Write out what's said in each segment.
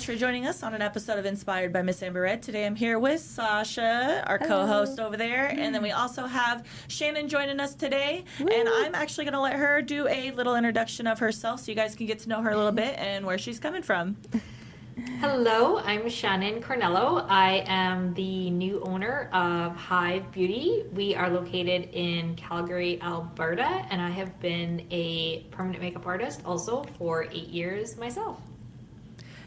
much for joining us on an episode of Inspired by Miss Amber Red. Today I'm here with Sasha, our co-host over there, and then we also have Shannon joining us today. Woo. And I'm actually going to let her do a little introduction of herself so you guys can get to know her a little bit and where she's coming from. Hello, I'm Shannon Kornylo. I am the new owner of Hyve Beauty. We are located in Calgary, Alberta, and I have been a permanent makeup artist also for 8 years myself.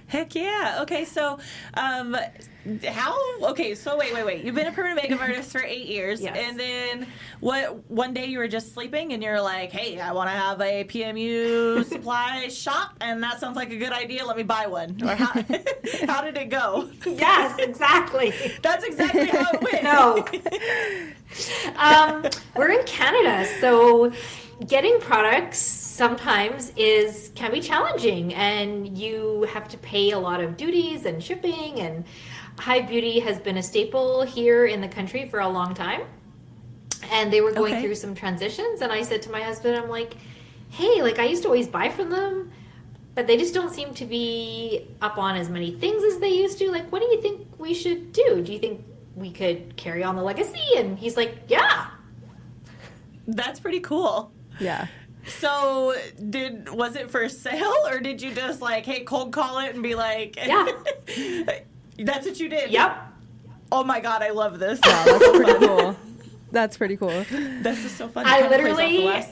Heck yeah. Okay, so wait. You've been a permanent makeup artist for 8 years. Yes. And then one day you were just sleeping and you're like, hey, I want to have a PMU supply shop, and that sounds like a good idea. Let me buy one. Or how did it go? Yes, exactly. That's exactly how it went. No. We're in Canada, so getting products sometimes can be challenging, and you have to pay a lot of duties and shipping, and Hyve Beauty has been a staple here in the country for a long time, and they were going through some transitions, and I said to my husband, I'm like, hey, I used to always buy from them, but they just don't seem to be up on as many things as they used to. What do you think we should do? Do you think we could carry on the legacy? And he's like, yeah. That's pretty cool. Yeah. So was it for sale, or did you just cold call it and be like, yeah. That's what you did? Yep. Oh my God, I love this. Wow, that's pretty cool. That's pretty cool. This is so fun. I literally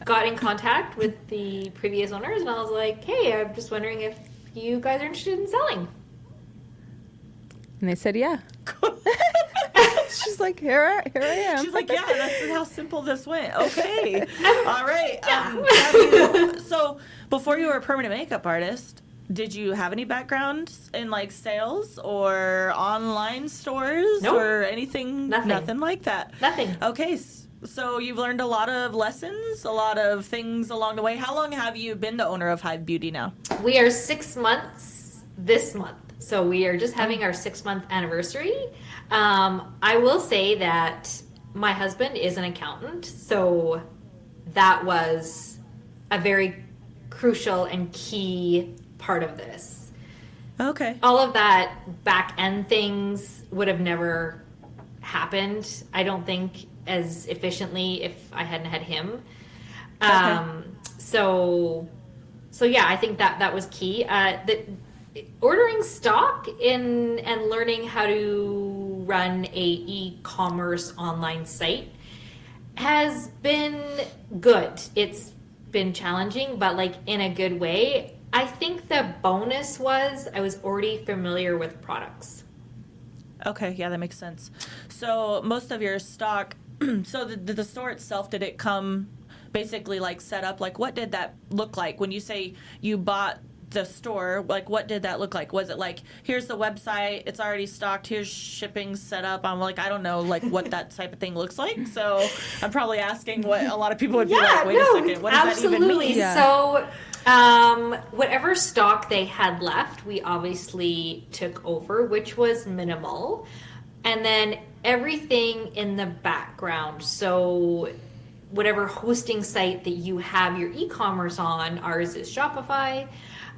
got in contact with the previous owners, and I was like, hey, I'm just wondering if you guys are interested in selling. And they said, yeah. She's like, here I am. She's like, yeah, that's how simple this went. Okay. All right. Yeah. So before you were a permanent makeup artist, did you have any background in sales or online stores? Nope. Or anything? Nothing like that? Nothing. Okay. So you've learned a lot of lessons, a lot of things along the way. How long have you been the owner of Hyve Beauty now? We are 6 months this month. So we are just having our 6-month anniversary. I will say that my husband is an accountant, so that was a very crucial and key part of this. Okay. All of that back end things would have never happened, I don't think, as efficiently if I hadn't had him. So yeah, I think that was key. Ordering stock and learning how to run a e-commerce online site has been good. It's been challenging, but in a good way. I think the bonus was I was already familiar with products. Okay, yeah, that makes sense. So most of your stock, so the store itself, did it come basically set up? What did that look like when you say you bought the store? What did that look like? Was it here's the website, it's already stocked, here's shipping set up? I'm I don't know what that type of thing looks like, so I'm probably asking what a lot of people would be wait a second, what does that even mean? Yeah. So whatever stock they had left, we obviously took over, which was minimal, and then everything in the background, so whatever hosting site that you have your e-commerce on, ours is Shopify.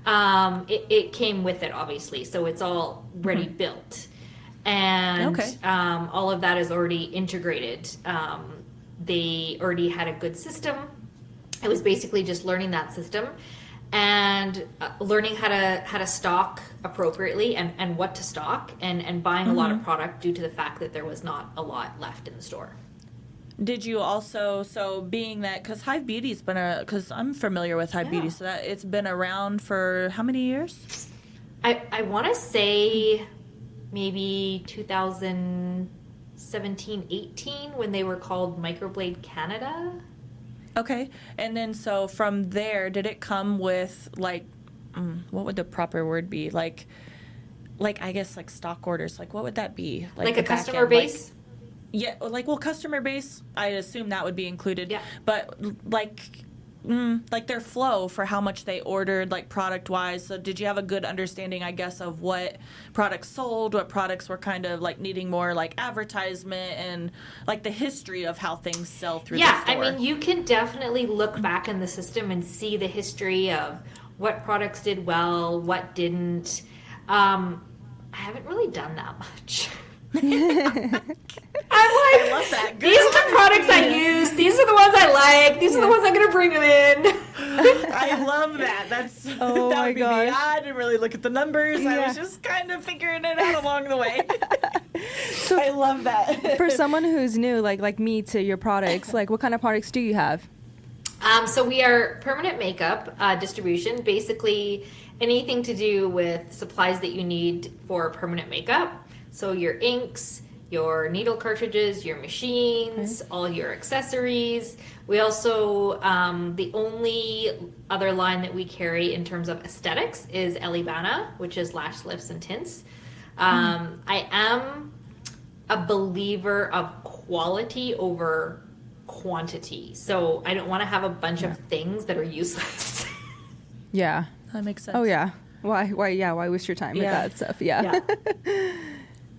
It came with it, obviously, so it's all ready built, and all of that is already integrated. They already had a good system. It was basically just learning that system and learning how to stock appropriately and what to stock and buying a lot of product due to the fact that there was not a lot left in the store. Did you also, so being that, because Hyve Beauty's been because I'm familiar with Hyve Beauty, so that it's been around for how many years? I want to say maybe 2017, 18, when they were called Microblade Canada. Okay, and then so from there, did it come with what would the proper word be? I guess stock orders. What would that be? Like a customer base? Yeah, customer base, I assume that would be included. Yeah. But their flow for how much they ordered, product-wise. So did you have a good understanding, I guess, of what products sold, what products were kind of needing more advertisement, and the history of how things sell through the store? Yeah, I mean, you can definitely look back in the system and see the history of what products did well, what didn't. I haven't really done that much. I'm like, I love that. These are the products I use. These are the ones I like. These are the ones I'm going to bring them in. I love that. That's Oh that my would be gosh. me. I didn't really look at the numbers. I Yeah. was just kind of figuring it out along the way. So I love that. for someone who's new, like me, to your products, like what kind of products do you have? So we are permanent makeup distribution, basically anything to do with supplies that you need for permanent makeup. So your inks, your needle cartridges, your machines, all your accessories. We also, the only other line that we carry in terms of aesthetics is Elibana, which is lash lifts and tints. I am a believer of quality over quantity. So I don't want to have a bunch of things that are useless. Yeah. That makes sense. Oh yeah. Why waste your time with that stuff? Yeah.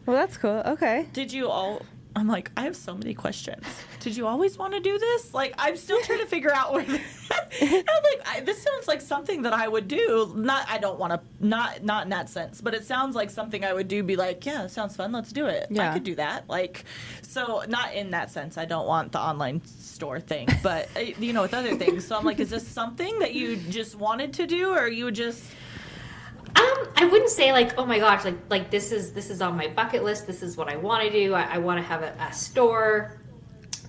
Well, that's cool. Okay. Did you all? I'm like, I have so many questions. Did you always want to do this? Like, I'm still trying to figure out where. I'm like, this sounds like something that I would do. I don't want to. Not in that sense, but it sounds like something I would do. Be like, yeah, it sounds fun. Let's do it. Yeah. I could do that. Like, so not in that sense. I don't want the online store thing, but with other things. So I'm like, is this something that you just wanted to do, or you would just? I wouldn't say like, oh my gosh, like this is on my bucket list. This is what I want to do. I want to have a store.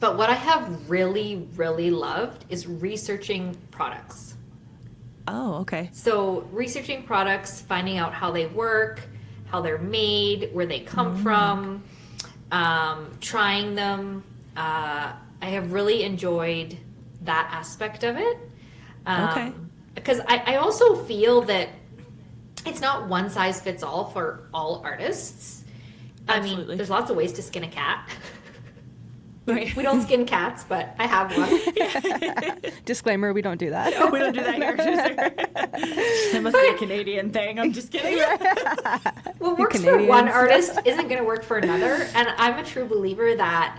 But what I have really, really loved is researching products. Oh, okay. So researching products, finding out how they work, how they're made, where they come from, trying them. I have really enjoyed that aspect of it. Okay. Because I also feel that it's not one size fits all for all artists. Absolutely. I mean, there's lots of ways to skin a cat. Right. We don't skin cats, but I have one. Disclaimer: we don't do that. No, we don't do that here. It must be a Canadian thing. I'm just kidding. What works for Canadians. one artist isn't going to work for another. And I'm a true believer that,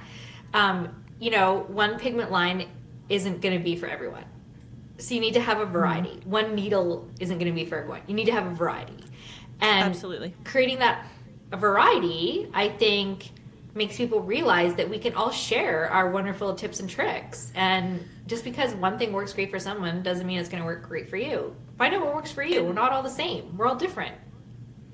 one pigment line isn't going to be for everyone. So you need to have a variety. One needle isn't going to be for everyone. You need to have a variety. And Absolutely. creating that variety, I think, makes people realize that we can all share our wonderful tips and tricks. And just because one thing works great for someone doesn't mean it's going to work great for you. Find out what works for you. We're not all the same. We're all different.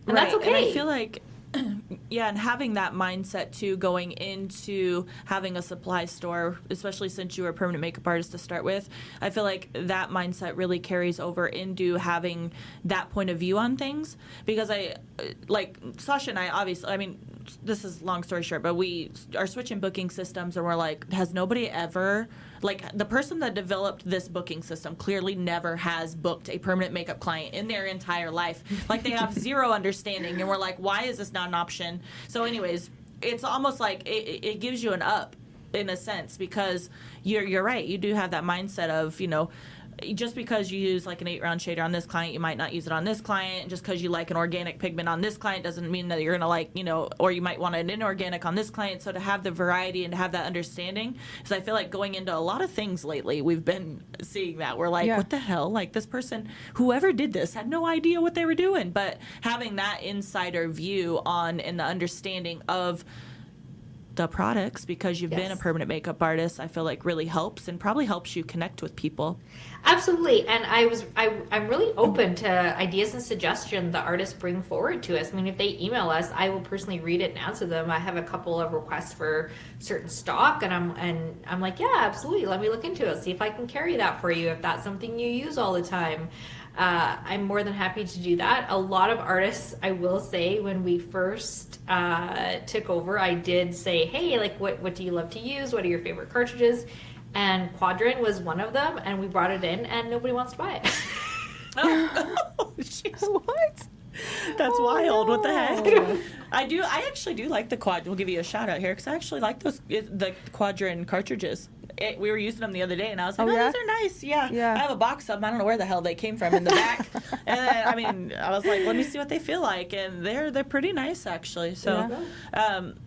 And that's okay. And I feel like, and having that mindset too, going into having a supply store, especially since you were a permanent makeup artist to start with, I feel like that mindset really carries over into having that point of view on things. Because Sasha and I, obviously, this is long story short, but we are switching booking systems, and we're like, has nobody ever, the person that developed this booking system clearly never has booked a permanent makeup client in their entire life. Like, they have zero understanding, and we're like, why is this not an option? So anyways, it's almost like it gives you an up in a sense, because you're right. You do have that mindset of, just because you use like an 8-round shader on this client, you might not use it on this client. Just because you like an organic pigment on this client doesn't mean that you're going to or you might want an inorganic on this client. So to have the variety and to have that understanding, because I feel like going into a lot of things lately, we've been seeing that. We're like, what the hell? Like, this person, whoever did this, had no idea what they were doing. But having that insider view on and the understanding of the products, because you've been a permanent makeup artist, I feel like really helps, and probably helps you connect with people. Absolutely. And I'm really open to ideas and suggestions the artists bring forward to us. I mean, if they email us, I will personally read it and answer them. I have a couple of requests for certain stock, and I'm like, yeah, absolutely. Let me look into it. See if I can carry that for you if that's something you use all the time. I'm more than happy to do that. A lot of artists, I will say, when we first took over, I did say, hey, like, what do you love to use? What are your favorite cartridges? And Quadrant was one of them, and we brought it in, and nobody wants to buy it. Oh, jeez. What? That's wild. What the heck? I actually do like the Quad. We'll give you a shout out here, because I actually like the Quadrant cartridges. we were using them the other day, and I was like, Oh, yeah? these are nice. Yeah. Yeah. I have a box of them. I don't know where the hell they came from in the back. And then, I mean, I was like, let me see what they feel like. And they're pretty nice, actually. So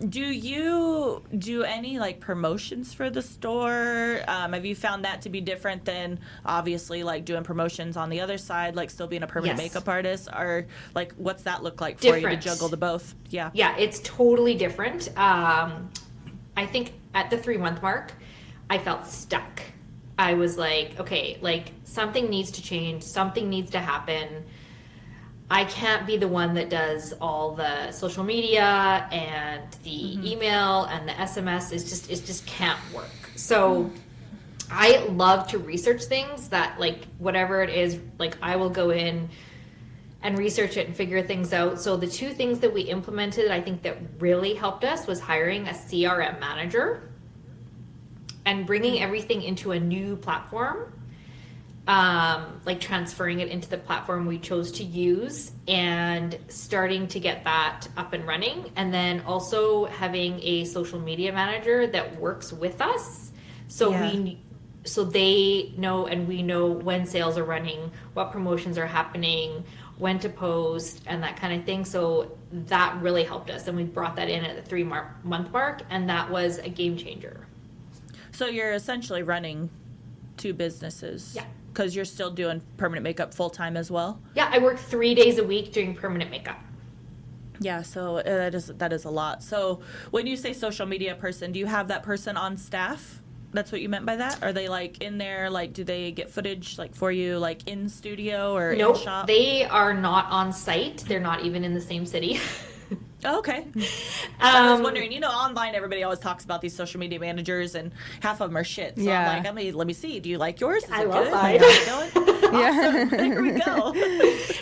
do you do any, like, promotions for the store? Have you found that to be different than, obviously, like, doing promotions on the other side, like still being a permanent makeup artist? Or, like, what's that look like for you to juggle the both? Yeah. Yeah, it's totally different. I think at the 3-month mark, I felt stuck. I was like, okay, like something needs to change, something needs to happen. I can't be the one that does all the social media and the email and the SMS. It just can't work. So I love to research things that, like, whatever it is, like I will go in and research it and figure things out. So the 2 things that we implemented, I think that really helped us, was hiring a CRM manager and bringing everything into a new platform, like transferring it into the platform we chose to use and starting to get that up and running. And then also having a social media manager that works with us. So they know and we know when sales are running, what promotions are happening, when to post, and that kind of thing. So that really helped us, and we brought that in at the 3-month mark, and that was a game changer. So you're essentially running 2 businesses. Yeah. Because you're still doing permanent makeup full time as well. Yeah, I work 3 days a week doing permanent makeup. Yeah, so that is a lot. So when you say social media person, do you have that person on staff? That's what you meant by that? Are they, like, in there? Like, do they get footage, like, for you, like, in studio or in shop? They are not on site. They're not even in the same city. Oh, okay. I was wondering, online everybody always talks about these social media managers, and half of them are shit. So I'm like, let me see. Do you like yours? Is it love good? mine. Awesome. There we go.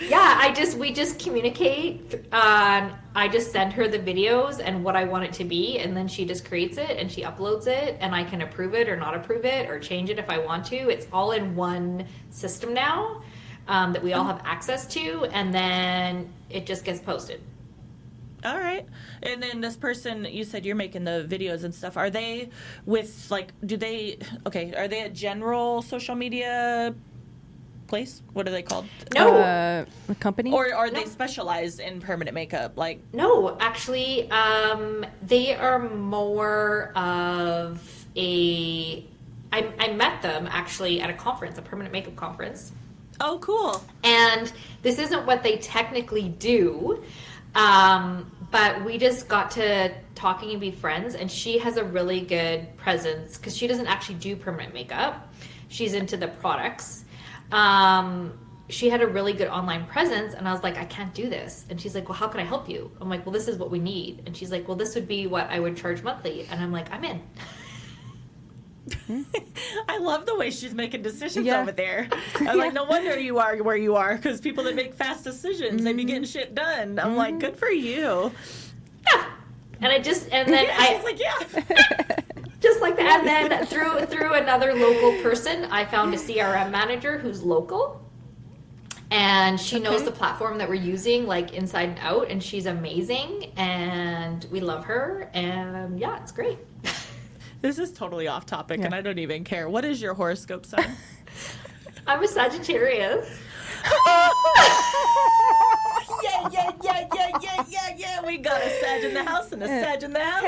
Yeah, we just communicate. I just send her the videos and what I want it to be, and then she just creates it and she uploads it, and I can approve it or not approve it or change it if I want to. It's all in one system now that we all have access to, and then it just gets posted. All right. And then this person, you said you're making the videos and stuff. Are they with, like, are they a general social media place? What are they called? No. A company? Or are they specialized in permanent makeup? Like, no, actually, they are more of a... I met them, actually, at a conference, a permanent makeup conference. Oh, cool. And this isn't what they technically do, but we just got to talking and be friends, and she has a really good presence because she doesn't actually do permanent makeup. She's into the products. She had a really good online presence, and I was like, I can't do this. And she's like, well, how can I help you? I'm like, well, this is what we need. And she's like, well, this would be what I would charge monthly. And I'm like, I'm in. I love the way she's making decisions over there. I'm like, no wonder you are where you are, because people that make fast decisions, they be getting shit done. I'm like, good for you. Yeah. And she's like, yeah. Just like that. And then through another local person, I found a CRM manager who's local. And she knows the platform that we're using, like, inside and out. And she's amazing. And we love her. And, yeah, it's great. This is totally off topic, and I don't even care. What is your horoscope sign? I'm a Sagittarius. Yeah. We got a Sag in the house and a Sag in the house.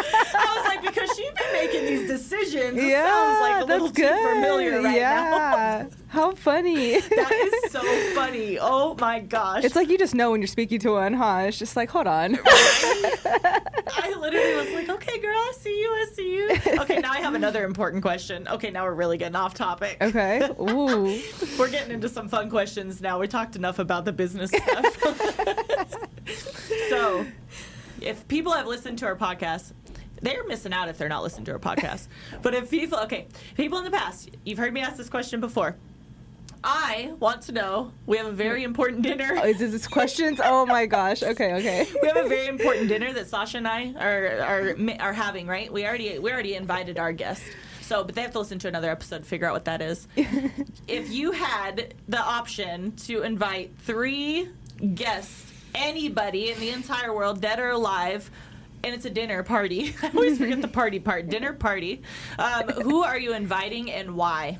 I was like, because she's been making these decisions, it sounds like a little too familiar right now. How funny. That is so funny. Oh my gosh. It's like you just know when you're speaking to one, huh? It's just like, hold on. I literally was like, okay, girl, I see you. Okay, now I have another important question. Okay, now we're really getting off topic. Okay. Ooh. We're getting into some fun questions now. We talked enough about the business stuff. So, if people have listened to our podcast, they're missing out if they're not listening to our podcast. But if people in the past, you've heard me ask this question before. I want to know, we have a very important dinner. Oh, is this questions? Oh my gosh. Okay. We have a very important dinner that Sasha and I are having, right? We already invited our guests. So, but they have to listen to another episode to figure out what that is. If you had the option to invite 3 guests, anybody in the entire world, dead or alive, and it's a dinner party. I always forget the party part. Dinner party. Who are you inviting and why?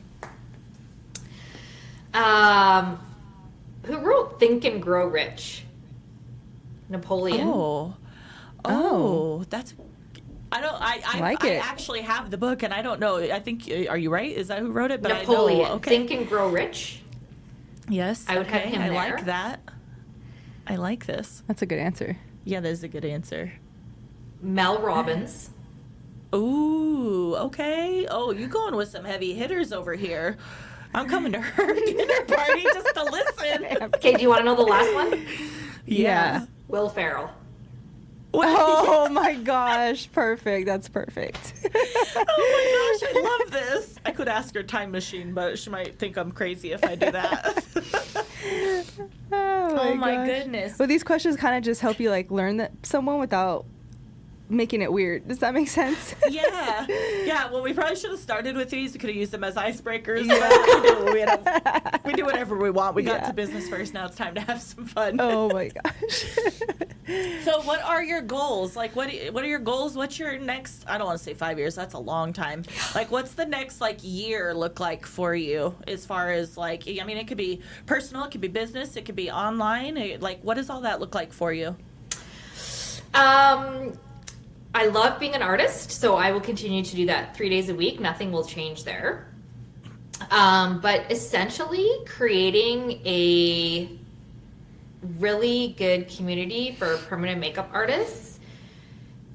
Who wrote Think and Grow Rich? Napoleon. Oh, that's. I like it. actually have the book, and I don't know. I think, are you right? Is that who wrote it? But Napoleon. I know. Okay. Think and Grow Rich. Yes. I would have him I there. like that. I like this. That's a good answer. Yeah, that is a good answer. Mel Robbins. Ooh, okay. Oh, you going with some heavy hitters over here. I'm coming to her dinner party just to listen. Okay, do you want to know the last one? Yeah. Will Ferrell. Oh my gosh, perfect. That's perfect. Oh my gosh, I love this. I could ask her time machine, but she might think I'm crazy if I do that. Oh my gosh. goodness. Well, these questions kind of just help you like learn that someone without making it weird. Does that make sense? Yeah. Well, we probably should have started with these. We could have used them as icebreakers. But we do whatever we want. We got to business first. Now it's time to have some fun. Oh my gosh. So what are your goals? Like, what are your goals? What's your next, I don't want to say 5 years. That's a long time. Like, what's the next, like, year look like for you as far as, like, I mean, it could be personal. It could be business. It could be online. Like, what does all that look like for you? I love being an artist, so I will continue to do that 3 days a week. Nothing will change there. But essentially creating a really good community for permanent makeup artists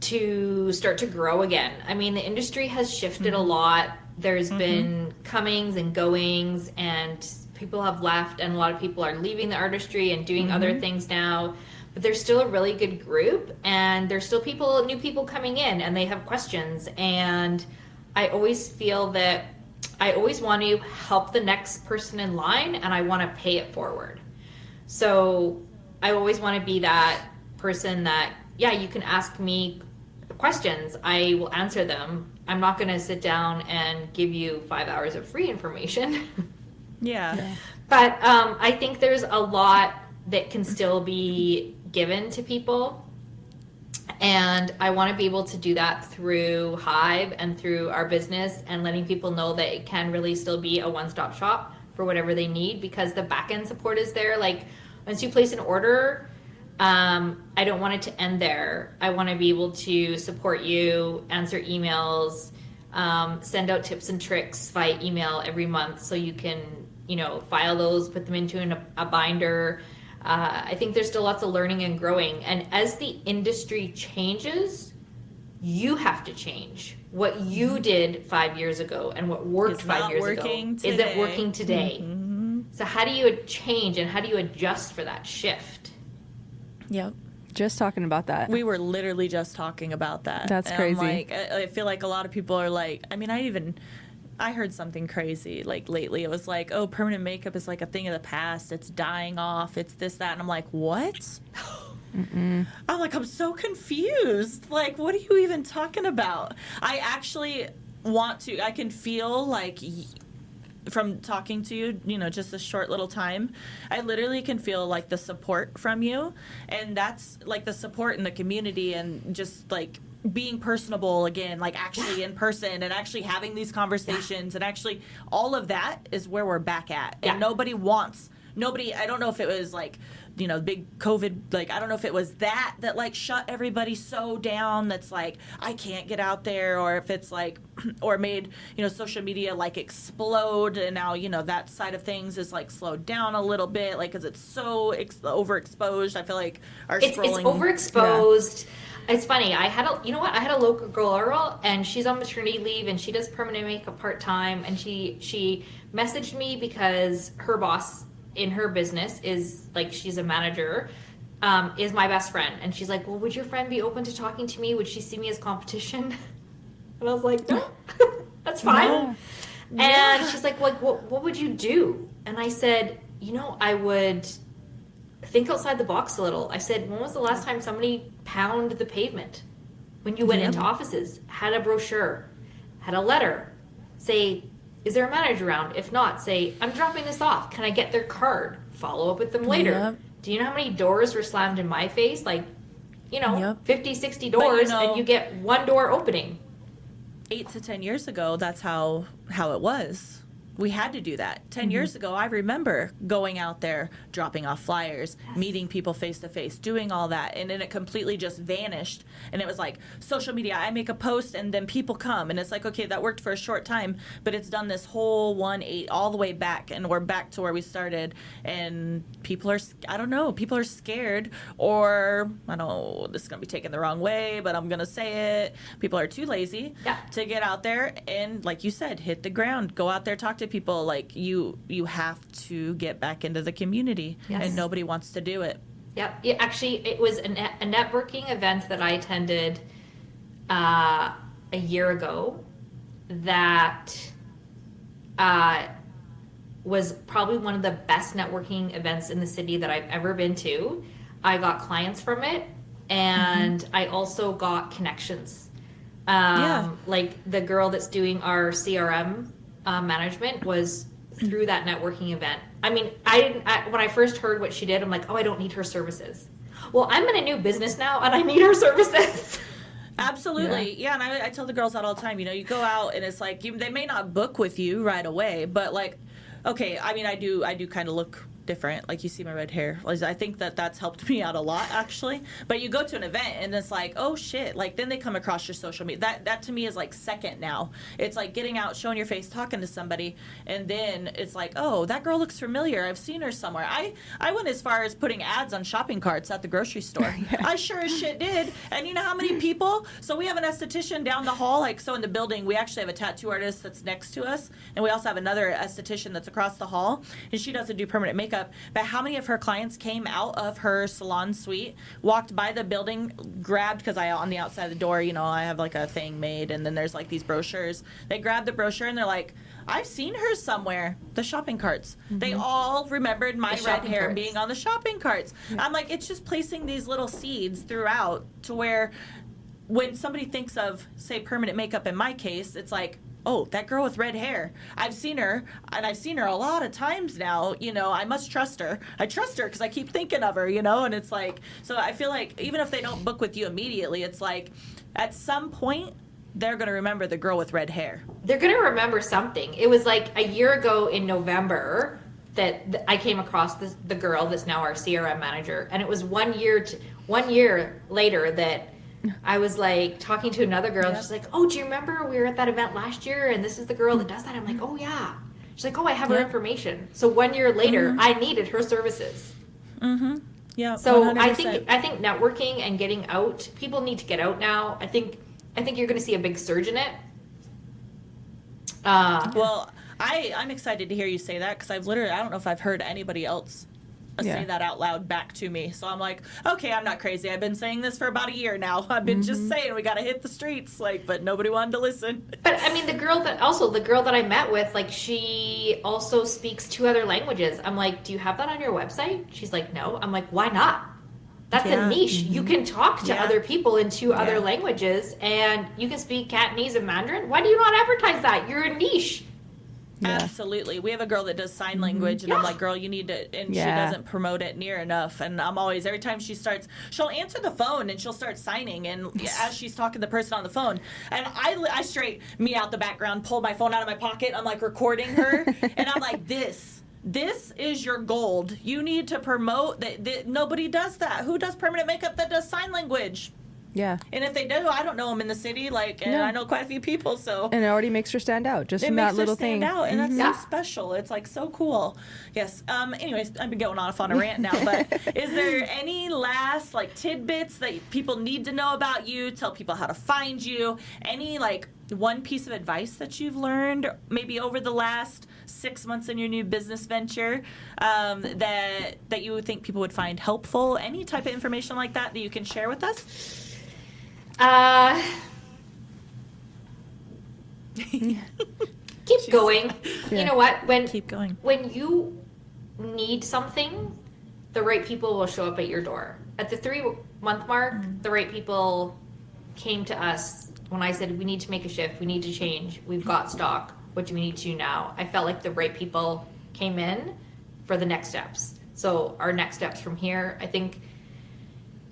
to start to grow again. I mean, the industry has shifted a lot. There's been comings and goings, and people have left, and a lot of people are leaving the artistry and doing other things now. But there's still a really good group, and there's still new people coming in, and they have questions. And I always feel that I always want to help the next person in line, and I want to pay it forward. So I always want to be that person that, you can ask me questions. I will answer them. I'm not going to sit down and give you 5 hours of free information. Yeah. But I think there's a lot that can still be given to people, and I want to be able to do that through Hyve and through our business, and letting people know that it can really still be a one-stop shop for whatever they need, because the back-end support is there. Like, once you place an order, I don't want it to end there. I want to be able to support you, answer emails, send out tips and tricks via email every month, so you can file those, put them into a binder. I think there's still lots of learning and growing. And as the industry changes, you have to change. What you did 5 years ago and what worked 5 years ago isn't working today. So how do you change and how do you adjust for that shift? Yep. Just talking about that. We were literally just talking about that. That's And crazy. I feel like a lot of people are like, I mean, I heard something crazy like lately. It was like, oh, permanent makeup is like a thing of the past. It's dying off. It's this, that. And I'm like, what? I'm like, I'm so confused. Like, what are you even talking about? I actually I can feel like from talking to you, just a short little time, I literally can feel like the support from you. And that's like the support in the community, and just like being personable again, like actually in person, and actually having these conversations, and actually all of that is where we're back at. And nobody, I don't know if it was like, big COVID, like, I don't know if it was that like shut everybody so down that's like, I can't get out there, or if it's like, or made, social media like explode, and now, that side of things is like slowed down a little bit, like, because it's so overexposed. I feel like It's overexposed. It's funny. I had a local girl, and she's on maternity leave, and she does permanent makeup part-time, and she messaged me because her boss in her business is like, she's a manager, is my best friend, and she's like, well, would your friend be open to talking to me? Would she see me as competition? And I was like, no, that's fine. No. And she's like, what would you do? And I said, I would think outside the box a little. I said, when was the last time somebody pounded the pavement? When you went into offices, had a brochure, had a letter, say, is there a manager around? If not, say, I'm dropping this off. Can I get their card? Follow up with them later. Yep. Do you know how many doors were slammed in my face? Like, Yep. 50, 60 But, doors and you get one door opening. 8 to 10 years ago, that's how it was. We had to do that. 10 years ago, I remember going out there, dropping off flyers, meeting people face to face, doing all that. And then it completely just vanished. And it was like social media, I make a post and then people come. And it's like, okay, that worked for a short time, but it's done this whole 1-8 all the way back. And we're back to where we started. And people are, I don't know, people are scared, or I don't know, this is going to be taken the wrong way, but I'm going to say it. People are too lazy to get out there and, like you said, hit the ground, go out there, talk to people. Like you have to get back into the community, and nobody wants to do it. Yep. Yeah, actually, it was a networking event that I attended a year ago that was probably one of the best networking events in the city that I've ever been to. I got clients from it, and I also got connections. Like the girl that's doing our CRM management was through that networking event. I mean, when I first heard what she did, I'm like, oh, I don't need her services. Well, I'm in a new business now and I need her services. Absolutely. Yeah. And I tell the girls that all the time, you go out and it's like, they may not book with you right away, but like, okay, I mean, I do kind of look different. Like, you see my red hair. I think that's helped me out a lot, actually. But you go to an event and it's like, oh shit. Like, then they come across your social media. That to me is like second now. It's like getting out, showing your face, talking to somebody, and then it's like, oh, that girl looks familiar. I've seen her somewhere. I went as far as putting ads on shopping carts at the grocery store. I sure as shit did. And you know how many people? So we have an esthetician down the hall. Like, so in the building, we actually have a tattoo artist that's next to us, and we also have another esthetician that's across the hall, and she doesn't do permanent makeup. But how many of her clients came out of her salon suite, walked by the building, grabbed, because on the outside of the door, I have like a thing made, and then there's like these brochures. They grabbed the brochure and they're like, I've seen her somewhere. The shopping carts. They all remembered my red hair being on the shopping carts. I'm like, it's just placing these little seeds throughout to where when somebody thinks of, say, permanent makeup in my case, it's like, oh, that girl with red hair. I've seen her, and I've seen her a lot of times now. I must trust her. I trust her because I keep thinking of her, and it's like, so I feel like even if they don't book with you immediately, it's like at some point they're going to remember the girl with red hair. They're going to remember something. It was like a year ago in November that I came across the girl that's now our CRM manager, and it was 1 year later that I was like talking to another girl. She's like, oh, do you remember we were at that event last year and this is the girl that does that? I'm like, oh yeah. She's like, oh, I have her information. So 1 year later, I needed her services. Yeah. So 100%. I think networking and getting out, people need to get out now. I think you're going to see a big surge in it. Well, I'm excited to hear you say that, because I don't know if I've heard anybody else say that out loud back to me. So I'm like, okay, I'm not crazy. I've been saying this for about a year now. I've been just saying we got to hit the streets, but nobody wanted to listen. But I mean, the girl that I met with, like, she also speaks 2 other languages. I'm like, do you have that on your website? She's like, no. I'm like, why not? That's a niche. You can talk to other people in 2 other languages, and you can speak Cantonese and Mandarin. Why do you not advertise that? You're a niche. Yeah. Absolutely. We have a girl that does sign language, and I'm like, girl, you need to, and she doesn't promote it near enough. And I'm always, every time she'll answer the phone and she'll start signing, and as she's talking to the person on the phone, and I straight me out the background, pull my phone out of my pocket, I'm like recording her, and I'm like, this is your gold. You need to promote that. Nobody does that. Who does permanent makeup that does sign language? Yeah. And if they do, I don't know them in the city, and I know quite a few people, so. And it already makes her stand out, just from that little thing. It makes her stand out, and that's so special. It's, like, so cool. Yes. Anyways, I've been going off on a rant now, but is there any last, tidbits that people need to know about you? Tell people how to find you? Any, one piece of advice that you've learned maybe over the last 6 months in your new business venture that you would think people would find helpful? Any type of information like that you can share with us? Keep going. Yeah. You know what? Keep going. When you need something, the right people will show up at your door. At the 3-month mark, the right people came to us when I said, we need to make a shift, we need to change, we've got stock, what do we need to do now? I felt like the right people came in for the next steps. So our next steps from here, I think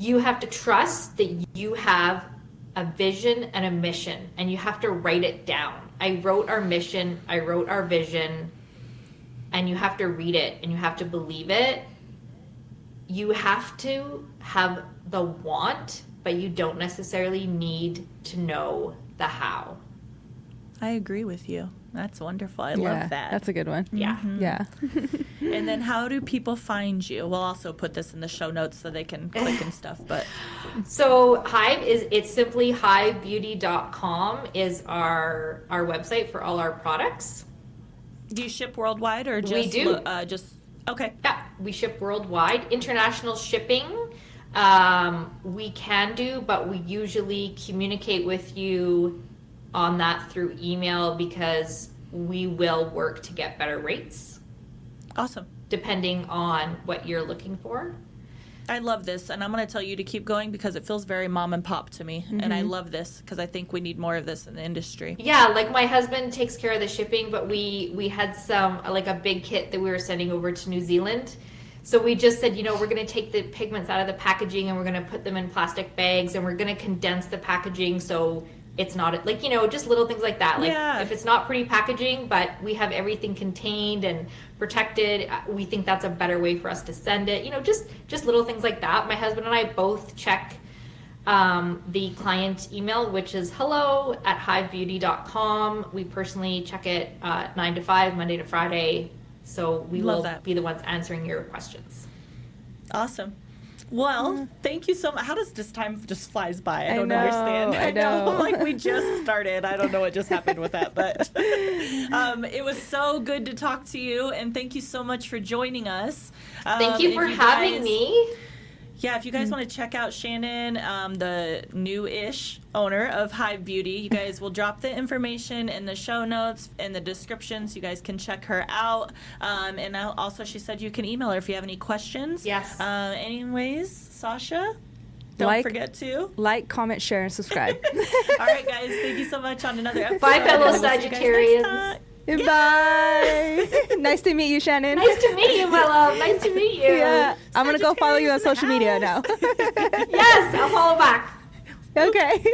you have to trust that you have a vision and a mission, and you have to write it down. I wrote our mission, I wrote our vision, and you have to read it and you have to believe it. You have to have the want, but you don't necessarily need to know the how. I agree with you. That's wonderful. I Yeah, love that. That's a good one. Yeah. Yeah. And then how do people find you? We'll also put this in the show notes so they can click and stuff. But So Hyve it's simply hyvebeauty.com is our website for all our products. do you ship worldwide or just We do. Just okay. Yeah, we ship worldwide. International shipping, we can do, but we usually communicate with you on that through email because we will work to get better rates Awesome. depending on what you're looking for. I love this, and I'm going to tell you to keep going because it feels very mom and pop to me, and I love this because I think we need more of this in the industry. Yeah, like my husband takes care of the shipping, but we had some, like a big kit that we were sending over to New Zealand. So we just said, we're going to take the pigments out of the packaging and we're going to put them in plastic bags and we're going to condense the packaging so it's not, like, just little things like that. Like, Yeah. if it's not pretty packaging, but we have everything contained and protected, we think that's a better way for us to send it. Just little things like that. My husband and I both check the client email, which is hello@hyvebeauty.com. We personally check it 9 to 5, Monday to Friday. So we Love will that. be the ones answering your questions. Awesome. Well, thank you so much. How does this time just flies by? I don't know, understand. I know. Like we just started. I don't know what just happened with that, but it was so good to talk to you, and thank you so much for joining us. Thank you for having me. Yeah, if you guys want to check out Shannon, the new-ish owner of Hyve Beauty, you guys will drop the information in the show notes, in the description, so you guys can check her out. And also, she said you can email her if you have any questions. Yes. Anyways, Sasha, don't forget to. Like, comment, share, and subscribe. All right, guys, thank you so much on another episode. Bye, fellow and we'll see you guys next Sagittarians. time. Bye. Nice to meet you, Shannon. Nice to meet you, my love. Nice to meet you. Yeah, I'm gonna go follow you on Sagittarius in social the media now. Yes, I'll follow back. Okay.